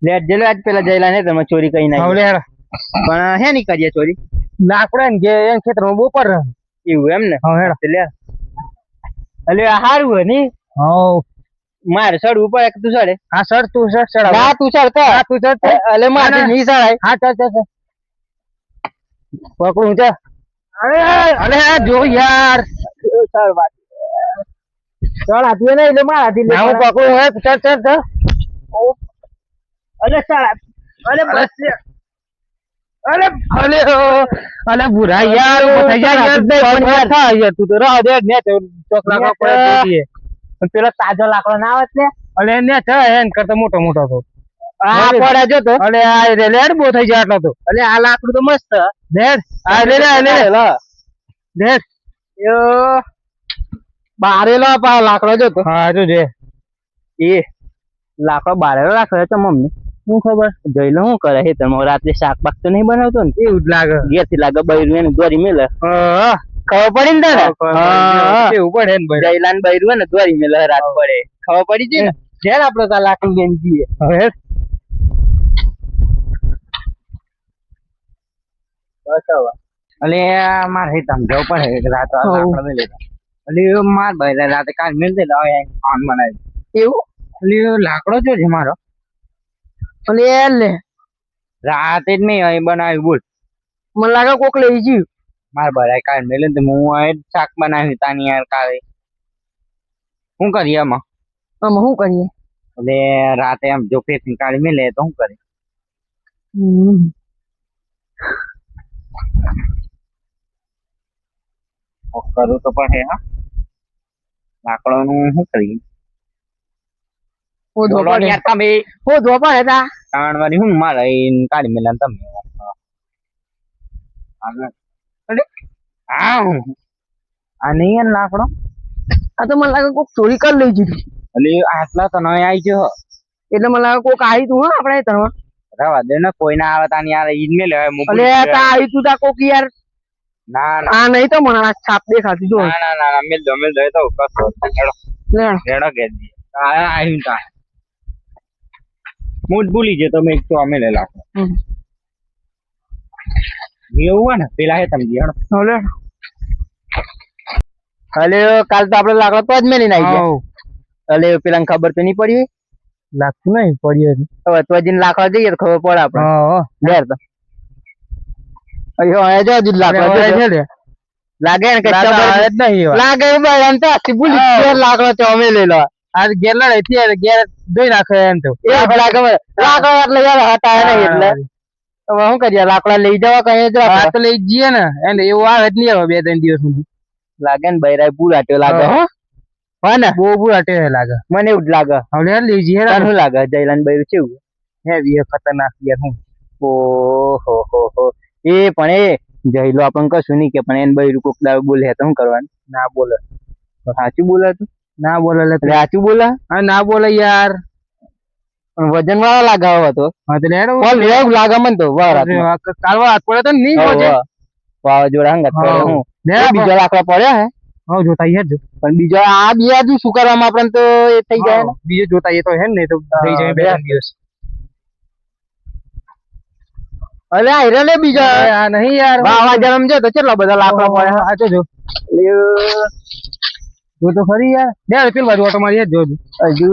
late જેલો આજ પેલા જઈલા ને તમે ચોરી કઈ ના હવે હેડ પણ હે ની કરીએ ચોરી લાકડા ને જે એમ ખેતરમાં બપોર એવું એમ ને હા હેડ લે અલે આ હારું હે ની હા મારે ચડવું પડે કે તું ચડે હા સર તું સર ચડાવ ના તું ચડ તો હા તું ચડ અલે મારે ની ચડાય હા ચડ ચડ પકડું છે અરે જો યાર ચડ વાત ચડ આતું ને એટલે માર આતી ના હું પકડું હે ચડ ચડ ચડ અલે ચડ અલે બસ અરે અલે અલે બુરા યાર થઈ જાય યાર પણ યાર થા યાર તું તો રાહ દે ને ચોક લાકડા પડે દીએ પણ પેલો તાજો લાકડો ના આવત ને અલે ને છે એન કરતા મોટો મોટો તો આ પડે જો તો અલે આ રે લેડ બો થઈ જાય આટલો તો અલે આ લાકડું તો મસ્ત લેડ આ લે લે લેડ યો બારેલો પા લાકડો જો તો હા જો જે એ લાકડો બારેલો લાકડો છે મમ્મી શું ખબર જઈલો શું કરે હે તમે રાત્રે શાક બાક તો નહીં બનાવતો ને એવું જ લાગે ઘેર થી લાગે બૈરું એને દોરી મેલે હા ખબર પડી ને તને કેવું પડે ને ભાઈ જઈલા ને બૈરું ને દોરી મેલે રાત પડે ખબર પડી છે ને જેન આપડે તા લાકડું બેન જઈએ હવે બસ હવે અલે માર હે તમ જવું પડે રાત લાકડા મેલે અલે માર ભાઈ રાતે કાલ મેલ દે હવે ખાન બનાવી એવું અલે લાકડો જો છે મારો અને એ લે રાતે જ નહીં અહીં બનાવ્યું બોલ મને લાગે કોક લઈ ગયું માર ભાઈ કાલ મેલે તો હું અહીં શાક બનાવ્યું તાની યાર કાલે શું કરીએ આમાં આમ શું કરીએ એટલે રાતે આમ જો પેકિંગ કાઢી મેલે તો શું કરે કરું તો પડે હા લાકડો નું શું કરીએ શોધવા પડે તમે શોધવા પડે તા તાણ વાળી હું મારે કાઢી મેલા તમે હા આ નહીં લાકડો આ તો મને લાગે કોક ચોરી કરી લઈ ગયું એટલે આટલા તો નહીં આવી ગયો એટલે મને લાગે કોક આવી તું હા આપણે તરવા રવા દે ને કોઈ ના આવે તાની યાર ઈદ મેલે અલે તા આવી તું તા કોક યાર ના ના આ નહીં તો મને આ છાપ દેખાતી જો ના ના ના મેલ દો તો કસો હેડો લે હેડો કે દી આવ્યું તા મૂડ ભૂલી ગયો તમે એક તો અમે લઈ લાખો એવું હોય ને પેલા હે તમે હેડો લે અલે કાલ તો આપડે લાકડો તો જ મેલી નાઈ ગયા અલે પેલા ખબર તો નહીં પડી લાગતું નહીં પડ્યું હવે તો જીન લાકડો જઈએ તો ખબર પડે આપણે લેર તો અયો આ જો જીન લાકડો છે લાગે ને કે લાગે ભાઈ એમ તો આથી ભૂલી ગયો લાકડો તો અમે લઈ લો આ ઘેર લડે છે ઘેર દઈ નાખે એમ તો એ લાગે લાકડો એટલે યાર હટાય નહીં એટલે હવે શું કરીએ લાકડા લઈ જવા કઈ જ આ તો લઈ જઈએ ને એને એવું આવે જ નહીં હવે 2-3 દિવસ સુધી લાગે ને બૈરાય બુરાટ્યો લાગે હો હા ને બહુ બુરાટે લાગે મને એવું જ લાગે હવે લઈ જઈએ શું લાગે જયલાન બૈરું કેવું હે ખતરનાક યાર હું ઓહો હો એ પણ એ જયલો આપણને કશું નહીં કે પણ એને બૈરું કોક દાવ બોલે તો શું કરવાનું ના બોલે સાચું બોલે તું ના બોલે એટલે સાચું બોલે હા ના બોલે યાર પણ વજન વાળા લાગાવો હતો હા તો લેડો લાગે મને તો કાલવા હાથ પડે તો નહીં વાવાઝોડા હંગાત પડે હું બીજા લાકડા પડ્યા હે હા જોતા યાર જો પણ બીજો આ બે હજુ શું કરવામાં આપણને તો એ થઈ જાય ને બીજો જોતા એ તો હે ને તો થઈ જાય 2-3 દિવસ અરે આયરે લે બીજો આ નહીં યાર વાવાઝોડા માં જો તો કેટલા બધા લાકડા પડ્યા આ જો તો ખરી યાર લે પેલ બાજુ ઓટો મારી જો હજુ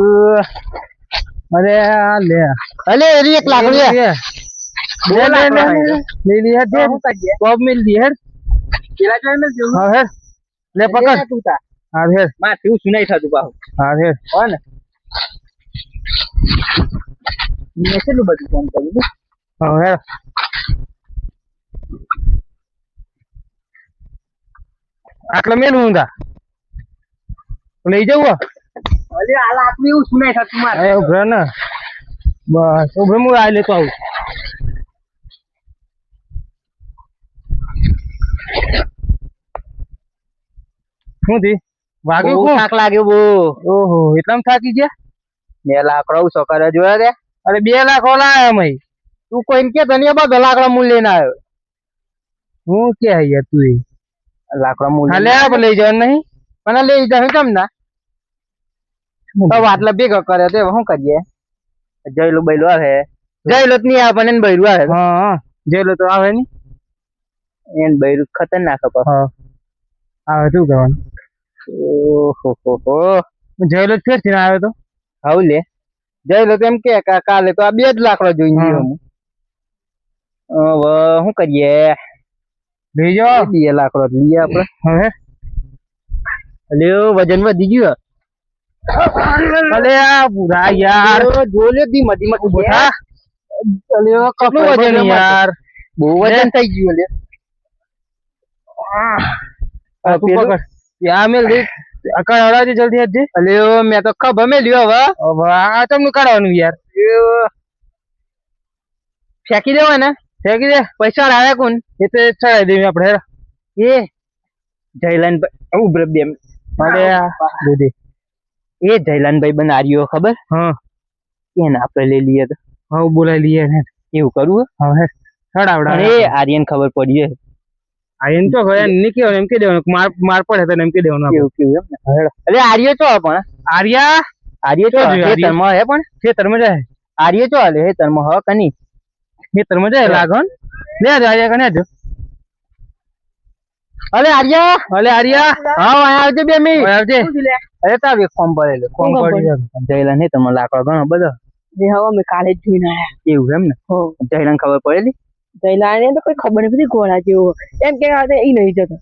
અરે લે અલે એરી એક લાકડું લે લે દે ટોપ મિલ દી હેડ હા હેડ લે પકડ હા હેડ માં તું સુનાઈ થાતું બાહુ હા હેડ હો ને મેં કેટલું બધું ફોન કર્યું હા હેડ આટલા મેલ હું તા લઈ જવું અલે આ લાકડું એવું સુનાઈ થાતું મારે એ ઉભરે ને બસ ઉભરે હું આ લેતો આવું શું થી વાગ્યું બહુ કોણ થાક લાગ્યો બહુ ઓહો એટલામાં થાકી ગયા બે લાકડા ઉસો કરે જોયા રે અરે 2 લાખ ઓલા આયા મય તું કોઈને કે ધનિયા બધો લાકડા મૂળ લઈને આવ્યો હું કે યાર તું લાકડા મૂળ હાલે આ લઈ જવાનું નહીં મને લઈ જાય કેમ ના તો આટલા ભેગા કરે તો શું કરીએ જયલું બૈલું આવે જયલો જ નહીં આવે પણ એને બૈરું આવે હા જેલો તો આવે નહીં એને બૈરું ખતરનાક અપા હા આવે શું કરવાનું ઓહો જેલો જ ફેરથી ના આવે તો હાઉ લે જયલો તો એમ કે કાલે તો આ 2 જ લાકડો જોઈ ગયો હું હવે શું કરીએ બીજો 2 લાકડો લઈએ આપણે હવે અલ્યો વજન વધી ગયું અલે આ બુરા યાર જોલે ધીમા ધીમા ઉભો થા અલ્યો કેટલું વજન યાર બહુ વજન થઈ ગયું લે તું પકડ યા મેલ દે અકળ હળાજી જલ્દી હજી અલ્યો મેં તો ખબર મેલ્યો હવે આ તમને કાઢવાનું યાર ફેંકી દેવાય ને ફેંકી દે પૈસા લાવ્યા કોણ એ તો ચડાવી દેવી આપણે એ જયલાનભાઈ ઉભરે બે અરે દૂધી એ જયલાનભાઈ બનાર્યો ખબર હા એને આપણે લઈ લઈએ તો હવે બોલાવી લઈએ ને એવું કરવું હવે ચડાવડા અરે આર્યન ખબર પડી છે આ એમ તો ગયા નહીં કેવાનું એમ કહી દેવાનું માર પડે તો એમ કહી દેવાનું કેવું કેવું એમ ને અરે આર્ય ચો પણ આર્ય ચો ખેતરમાં હે પણ ખેતરમાં જાય આર્ય ચો હાલે ખેતરમાં હ કની ખેતરમાં જાય લાગન લે આર્યા કને જો અરે આર્યા હા આવજે બે મિનિટ આવજે અરે તાર એક ફોર્મ ભરેલો ફોન કરી જયલાન હે તમારે લાકડો ઘણો બધો હવે મેં કાલે જ જોઈને આયા એવું એમ ને જયલાન ખબર પડેલી જયલાને તો કોઈ ખબર નથી ઘોડા જેવો એમ કે એ નહીં જતો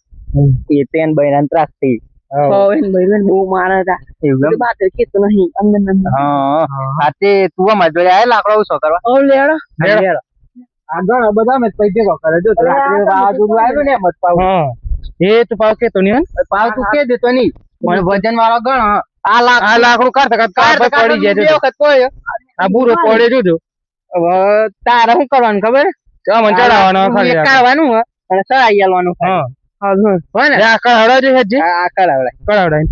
એ તેન બૈરાન ત્રાસ થઈ એને ભાઈ બહુ મારા હતા એવું એમ બાત કે તો નહીં અંદર હા આ તે તું અમાર જોડે આયા લાકડો શું કરવા ઓ લેડો આ ઘણા બધા મેં પૈસે કરે જો રાત્રે વાવાઝોડું આવ્યું ને મત પાવ હા એ તો પાવ કે તો નહીં પાવ તું કે દેતો નહીં પણ વજન વાળો ગણ આ લાકડું કાઢતા પડી જાય વખત પડ્યો આ બુરો પડે જોજો હવે તારે શું કરવાનું ખબર મને ચડાવવાનો ખાલી કાઢવાનું અને ચડાઈ આલવાનું હા હોય ને આ કળ હળાજી હજી આ કળાવડે કળાવડાય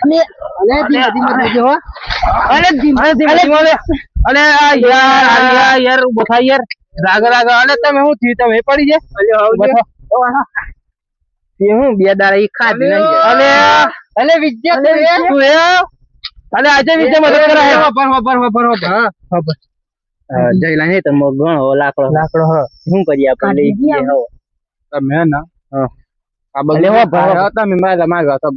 અને ધીમે ધીમે દેજો હો અરે ધીમે અલે આ યાર ઉભો થા યાર રાગ અલે તમે હું થયું તમે પડી જાય તે હું 2 દાડા ઈ ખાધી નહીં અલે વિજ્ઞા તું એ અલે આજે વિજય મદદ કરાય હા જયલાન હે તો ઘણો લાકડો હ શું કરીએ આપણે લઈ જઈએ હો તમે ના આ અલે હો ભરો તમે મારા તો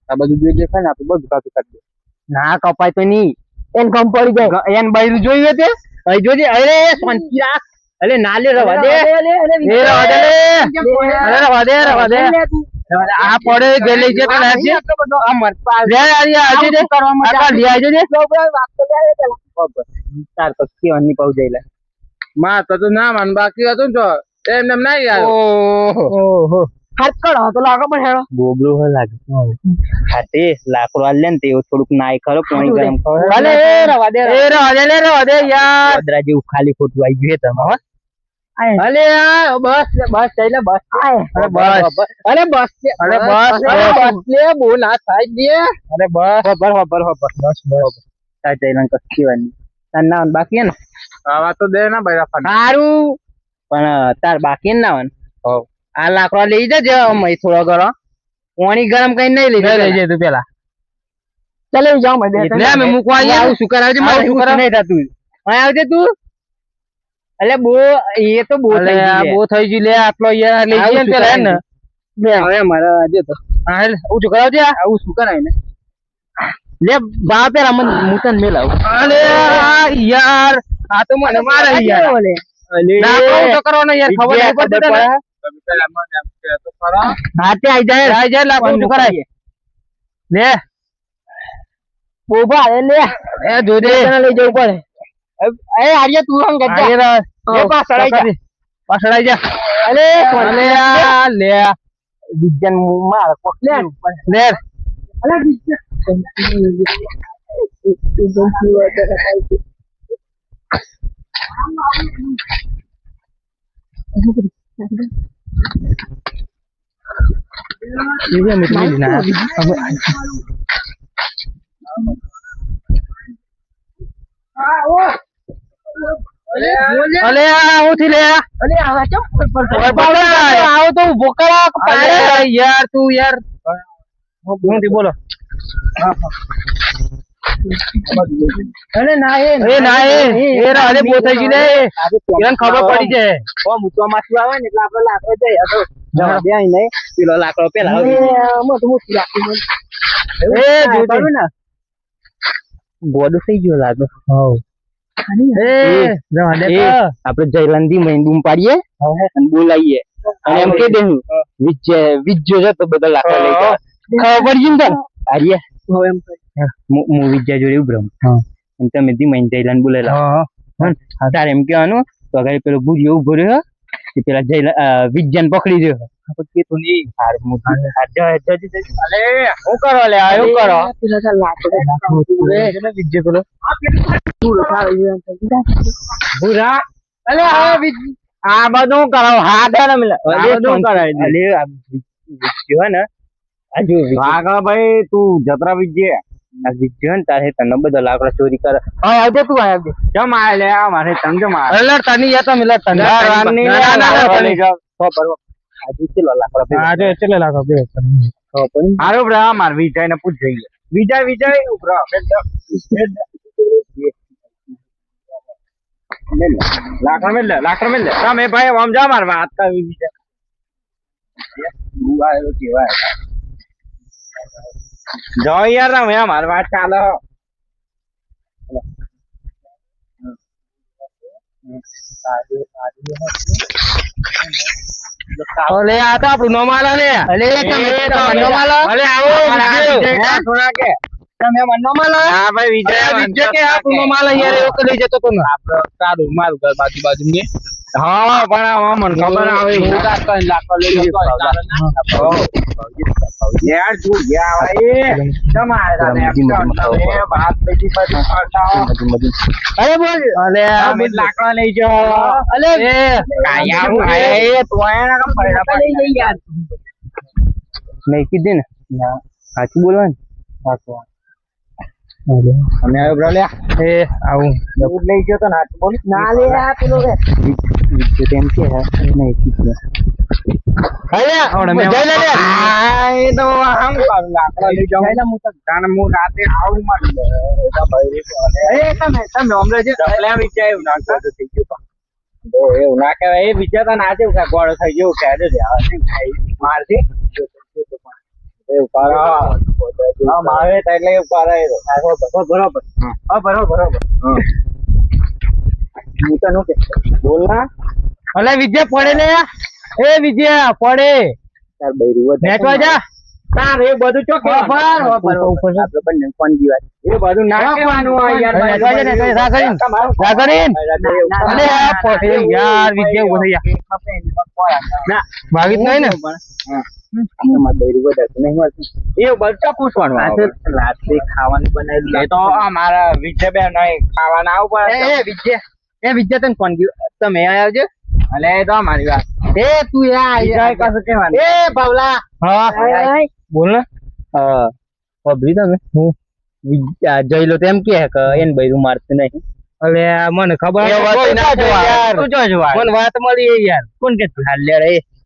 આ બધું જે દેખાય ને આપણે બધું કાપી કાઢી ના કપાય તો નહીં એન કમ પડી જાય એન બૈરું જોયું તે અહીં જોજે અરે શાંતિ રાખ અલે નાલે રવા દે રવા દે આ પડે ગલે છે તો નાખજે આ મરપા લે આજે દે આ લે આજે દે તાર તો કેવાની પાઉ જઈલા માં તો ના માન બાકી હતું તો એમ ના યાર ઓહો હાથકડ તો લાગો પણ હેડો ગોગલો હે લાગે હાતે લાકડો આલે ને તે થોડુંક નાય ખરો પાણી ગરમ કરો અલે રવા દે યાર પદરા જેવું ખાલી ખોટું આવી ગયું તમે હો અલે બસ ચાલે બસ અરે બસ લે બહુ ના થાય દે અરે બસ બસ તાર જઈલાન કસ્તીવાની તાર ના બાકી હે ને આવા તો દે ના ભાઈ સારું પણ તાર બાકી ના હોય આ લાકડો લઈ જજે મય થોડો ઘણો પાણી ગરમ કઈ નહીં લઈ જજે તું પેલા ચાલે જાવ મે લે મે મૂકવા આવું શું કરાવજે મારે શું કરાવ નહીં થતું અહીં આવજે તું અલે બો એ તો બો થઈ ગઈ બો થઈ ગઈ લે આટલો યાર લઈ જઈએ પેલા ને હવે મારે આજે તો હા હું શું કરાવજે આવું શું કરાય ને લે બા પેલા મને મુતન મેલાવ અલે યાર આ તો મને મારે યાર અલે ના તો કરવાનો યાર ખબર નહીં પડતી તને પેલા મને એમ કે તો ખરા હાથે આઈ જાય લાગુ શું કરાય લે બોબા લે એ જોજે લઈ જવું પડે એ આર્ય તું હંગ ગજા એ પાછળાઈ જા અલે લે વિજ્ઞાન માર કોકલે લે અલે ये मैं तुम्हें लेना अले आओ थी ले અલે આવા ચમ आओ तो बोकरा यार तू यार बोलो અરે ના એ રાધે પોતાઈ ગઈ લે એને ખબર પડી જાય મૂતવા માછું આવે ને એટલે આપડે લાકડો જાય તો જવા દે અહીં નહીં પેલો લાકડો પેલા મોટું રાખી જોયું ને ગોડો થઈ ગયો લાગે આપડે જયલંદી મહિંદુમ પાડીએ અને બોલાવીએ અને એમ કે દેવું વિજ્જો છે તો બધા લાકડા લઈ જાય ખબર પડી ને આર્ય એમ હું વિજ્જા જોડે ઉભરમ અને તમે ધીમાઈને જયલાન બોલેલા તારે એમ કેવાનું તો આગળ પેલો ભૂરિયો ઉભો રહ્યો પેલા વિજ્જાને પકડી રહ્યો કીધું નહીં હું કરો લે આયો કરો વિજ્જો પેલો ભૂરા અલે હવે આ બધું કરાવ હાથ ને મિલે બધું કરાવી અલે વિજ્જો ને આજુ ભાઈ તું જતરા વિજ્જે આ વિજ્જો ને તારે તને બધા લાકડા ચોરી કરે હા આવજે તું આવજે જમ આ લે આ મારે તને જમ આ અલે તની યા તો મિલે તને રાની તને જો આજુ ચલો લાકડા આજે ચલે લાકડા બે હારો બ્રા માર વિજય ને પૂછ જઈએ વિજય ઉભરા લાકડા મેલ તમે ભાઈ આમ જા માર વાત કરી વિજય કેવાય જો યાર તમે માર વાત ચાલો અલે આ તો આપણું નોમાલા ને અલે તમે નોમાલા અલે આવો થોડા કે તમે નોમાલા હા ભાઈ વિજય કે આપણું નોમાલા યાર એવો લઈ જતો તો ને આપડે સારું મારું ઘર બાજુ ને હા પણ મને ખબર આવે લાકડો લઈ યાર તું ગયા ભાઈ તમારે વાત બેટી પર અરે બોલ અલે લાકડા લઈ જાઓ અલે કાયા તો એના લઈ જઈ યાર નહીં કીધું ને સાચું બોલવાનું સાચું અમે આવ્યો બ્રો લે આવું દૂધ લઈ ગયો તો ના બોલ ના લે આ પેલો રે તેમ કે નહીં કીધું અરે ઓડે મે જઈ લે આ એ તો આમ કર લાકડા લઈ જાઉં એટલે હું તો જાણ હું રાતે આવું માં એટા ભાઈ એ તમે હમણે જે ડકલા વિચાર્યું ના તો થઈ ગયો તો એવું ના કહેવાય એ વિચારતા ના જેવું કે ગોળો થઈ ગયો કે દે ખાઈ મારથી એવું પારા મારે એટલે પારા બરોબર હા બરોબર હું તો નો કે બોલ ના અલે વિજય પડે ને એ વિજય પડે તાર બૈરું નેટવા જા તાર એ બધું ચો બરોબર આપણે બંને કોણ જીવાય એ બધું ના કહેવાનું આ યાર અલે આ પડે યાર વિજય ઉભો થઈ જા ના ભાગી જ નહીં ને તમાર બૈરું વધારે નહીં મળતું એ બધું પૂછવાનું રાતે ખાવાનું બનાવેલું એ તો અમારા વિજય બેન નહીં ખાવાના આવું પડે એ વિજય તને કોણ ગયું તમે આવજો અલે એ તો મારી વાત એ તું યાર કશું કહેવાનું એ બાવલા હા બોલ ને પબલી તમે હું જઈલો તેમ કે એને બૈરું મારતું નહીં અલે મને ખબર મને વાત મળી યાર કોણ કે હાલ લે